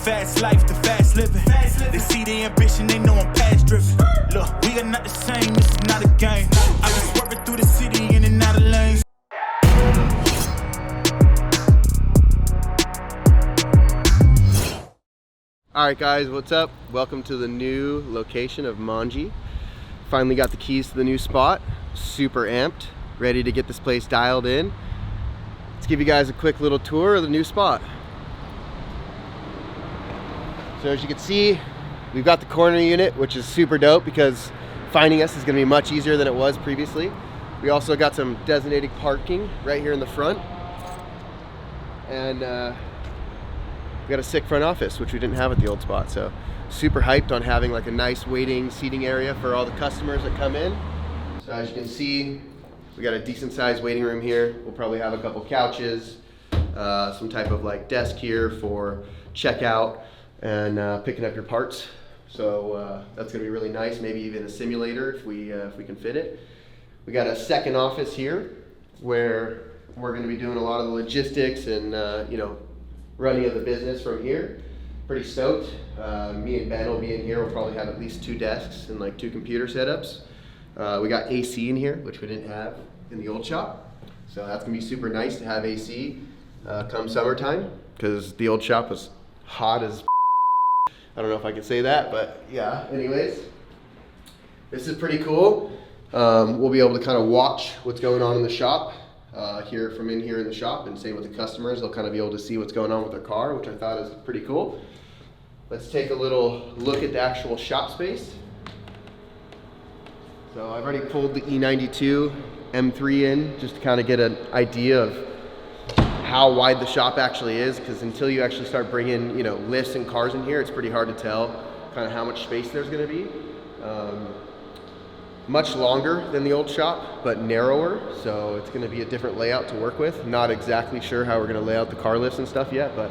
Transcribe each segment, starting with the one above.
fast life, the fast living. They see the ambition, they know I'm past driven. Look, we are not the same, this is not a game. I've been swerving through the city in and out of lanes. Alright guys, what's up? Welcome to the new location of Manji. Finally got the keys to the new spot. Super amped, ready to get this place dialed in. Let's give you guys a quick little tour of the new spot. So as you can see, we've got the corner unit, which is super dope because finding us is going to be much easier than it was previously. We also got some designated parking right here in the front. And we got a sick front office, which we didn't have at the old spot. So super hyped on having like a nice waiting seating area for all the customers that come in. So as you can see, we got a decent sized waiting room here. We'll probably have a couple couches, some type of like desk here for checkout and picking up your parts. So that's gonna be really nice. Maybe even a simulator if we can fit it. We got a second office here where we're gonna be doing a lot of the logistics and running of the business from here. Pretty stoked. Me and Ben will be in here. We'll probably have at least 2 desks and like 2 computer setups. We got AC in here, which we didn't have in the old shop. So that's gonna be super nice to have AC come summertime, because the old shop was hot as I don't know if I can say that, but yeah, anyways. This is pretty cool. We'll be able to kind of watch what's going on in the shop here from in here in the shop, and same with the customers. They'll kind of be able to see what's going on with their car, which I thought is pretty cool. Let's take a little look at the actual shop space. So I've already pulled the E92 M3 in just to kind of get an idea of how wide the shop actually is, because until you actually start bringing lifts and cars in here, it's pretty hard to tell kind of how much space there's going to be. Much longer than the old shop, but narrower, so it's going to be a different layout to work with. Not exactly sure how we're going to lay out the car lifts and stuff yet, but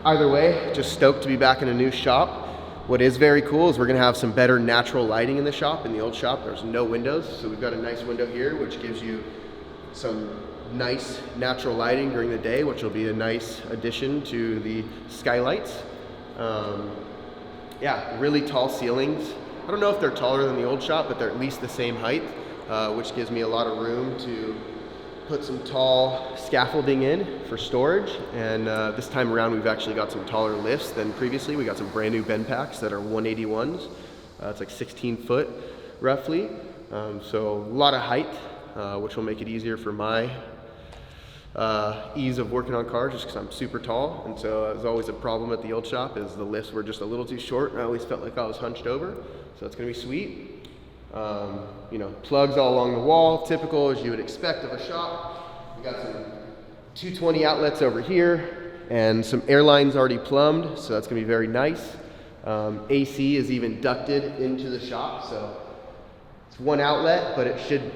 either way, just stoked to be back in a new shop. What is very cool is we're going to have some better natural lighting in the shop. In the old shop, there's no windows, so we've got a nice window here, which gives you some nice natural lighting during the day, which will be a nice addition to the skylights. Yeah, really tall ceilings. I don't know if they're taller than the old shop, but they're at least the same height, which gives me a lot of room to put some tall scaffolding in for storage. And this time around, we've actually got some taller lifts than previously. We got some brand new bend packs that are 181s. It's like 16 foot roughly. So a lot of height, which will make it easier for my ease of working on cars, just because I'm super tall. And so it was always a problem at the old shop, is the lifts were just a little too short, and I always felt like I was hunched over. So it's gonna be sweet. Plugs all along the wall, typical as you would expect of a shop. We got some 220 outlets over here and some air lines already plumbed, so that's gonna be very nice. AC is even ducted into the shop, so it's one outlet, but it should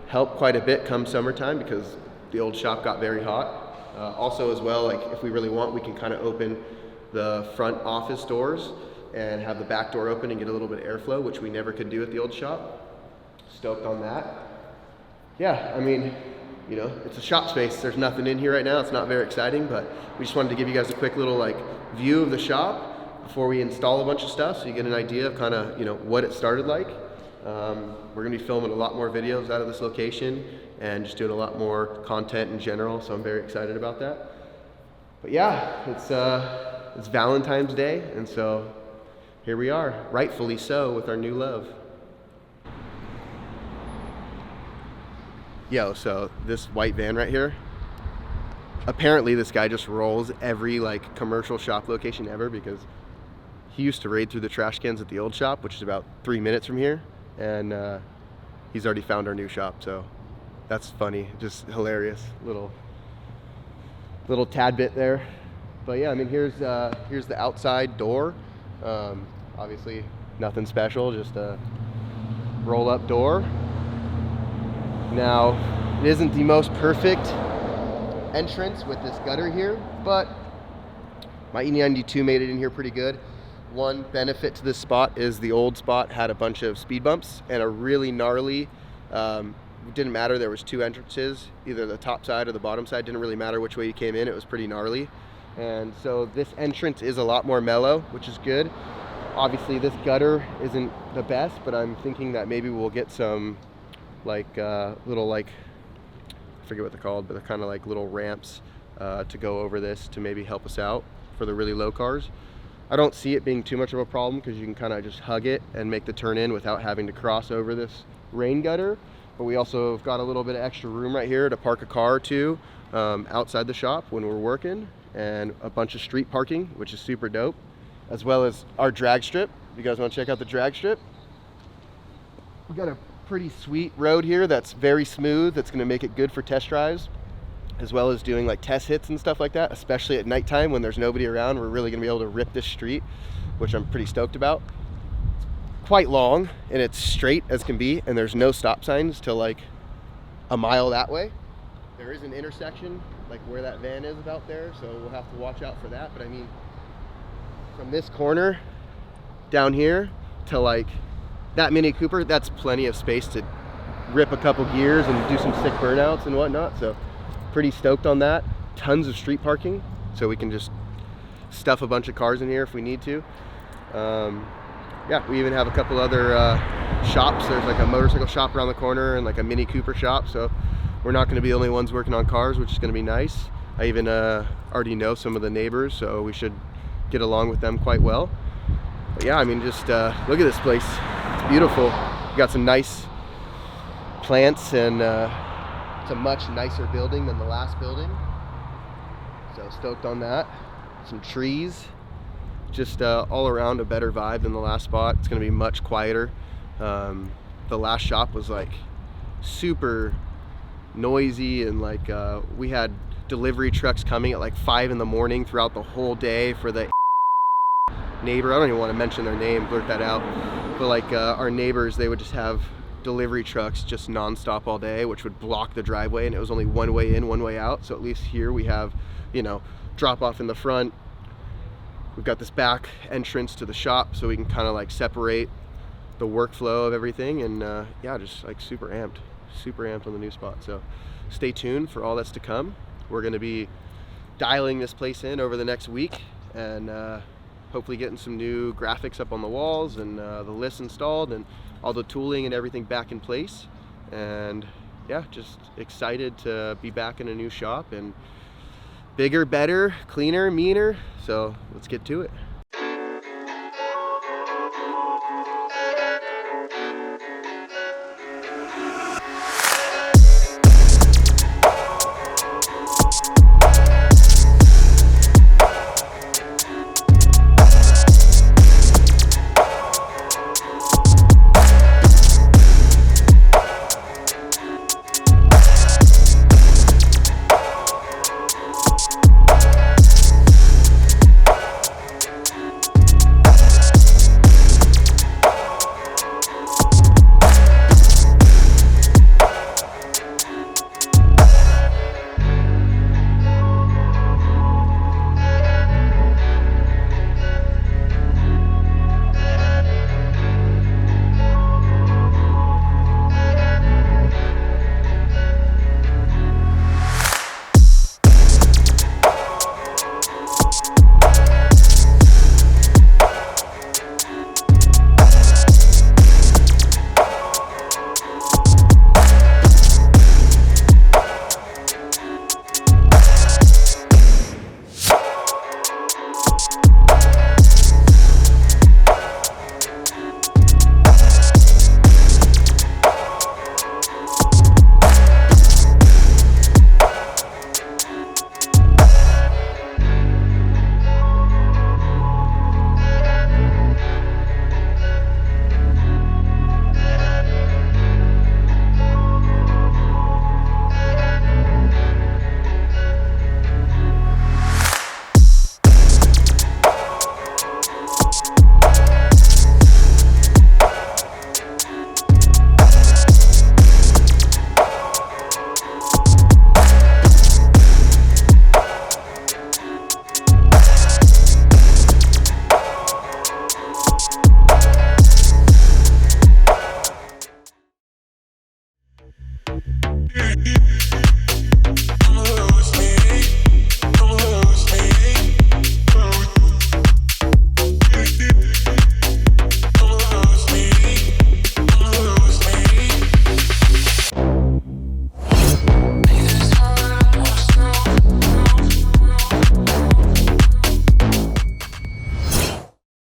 help quite a bit come summertime because the old shop got very hot. Also as well, like if we really want, we can kind of open the front office doors and have the back door open and get a little bit of airflow, which we never could do at the old shop. Stoked on that. Yeah, I mean, it's a shop space. There's nothing in here right now. It's not very exciting, but we just wanted to give you guys a quick little view of the shop before we install a bunch of stuff, so you get an idea of kind of what it started like. We're gonna be filming a lot more videos out of this location and just doing a lot more content in general, so I'm very excited about that. But yeah, it's Valentine's Day, and so here we are, rightfully so, with our new love. Yo, so this white van right here, apparently this guy just rolls every commercial shop location ever, because he used to raid through the trash cans at the old shop, which is about 3 minutes from here, and he's already found our new shop, so that's funny, just hilarious little tad bit there. But yeah, I mean, here's the outside door. Obviously nothing special, just a roll up door. Now, it isn't the most perfect entrance with this gutter here, but my E92 made it in here pretty good. One benefit to this spot is the old spot had a bunch of speed bumps and a really gnarly, it didn't matter, there was 2 entrances, either the top side or the bottom side, didn't really matter which way you came in, it was pretty gnarly. And so this entrance is a lot more mellow, which is good. Obviously this gutter isn't the best, but I'm thinking that maybe we'll get some like little, like, I forget what they're called, but they're kind of like little ramps to go over this to maybe help us out for the really low cars. I don't see it being too much of a problem because you can kind of just hug it and make the turn in without having to cross over this rain gutter. But we also have got a little bit of extra room right here to park a car or two outside the shop when we're working, and a bunch of street parking, which is super dope, as well as our drag strip. You guys want to check out the drag strip? We got a pretty sweet road here that's very smooth, that's going to make it good for test drives, as well as doing like test hits and stuff like that, especially at nighttime when there's nobody around. We're really going to be able to rip this street, which I'm pretty stoked about. It's quite long and it's straight as can be, and there's no stop signs till like a mile that way. There is an intersection like where that van is about there, so we'll have to watch out for that. But I mean, from this corner down here to like that Mini Cooper, that's plenty of space to rip a couple gears and do some sick burnouts and whatnot. So pretty stoked on that. Tons of street parking, so we can just stuff a bunch of cars in here if we need to. Yeah, we even have a couple other shops. There's like a motorcycle shop around the corner and like a Mini Cooper shop, so we're not going to be the only ones working on cars, which is going to be nice. I even already know some of the neighbors, so we should get along with them quite well. But yeah, I mean, just look at this place. It's beautiful. We got some nice plants, and it's a much nicer building than the last building. So stoked on that. Some trees. Just all around a better vibe than the last spot. It's going to be much quieter. The last shop was like super noisy, and like we had delivery trucks coming at like 5 in the morning throughout the whole day for the neighbor. I don't even want to mention their name, blurt that out. But like our neighbors, they would just have delivery trucks just nonstop all day, which would block the driveway, and it was only one way in, one way out. So at least here we have, you know, drop off in the front. We've got this back entrance to the shop, so we can kind of like separate the workflow of everything. And yeah, just like super amped on the new spot. So stay tuned for all that's to come. We're going to be dialing this place in over the next week, and hopefully getting some new graphics up on the walls, and the lists installed, and all the tooling and everything back in place. And yeah, just excited to be back in a new shop, and bigger, better, cleaner, meaner. So let's get to it.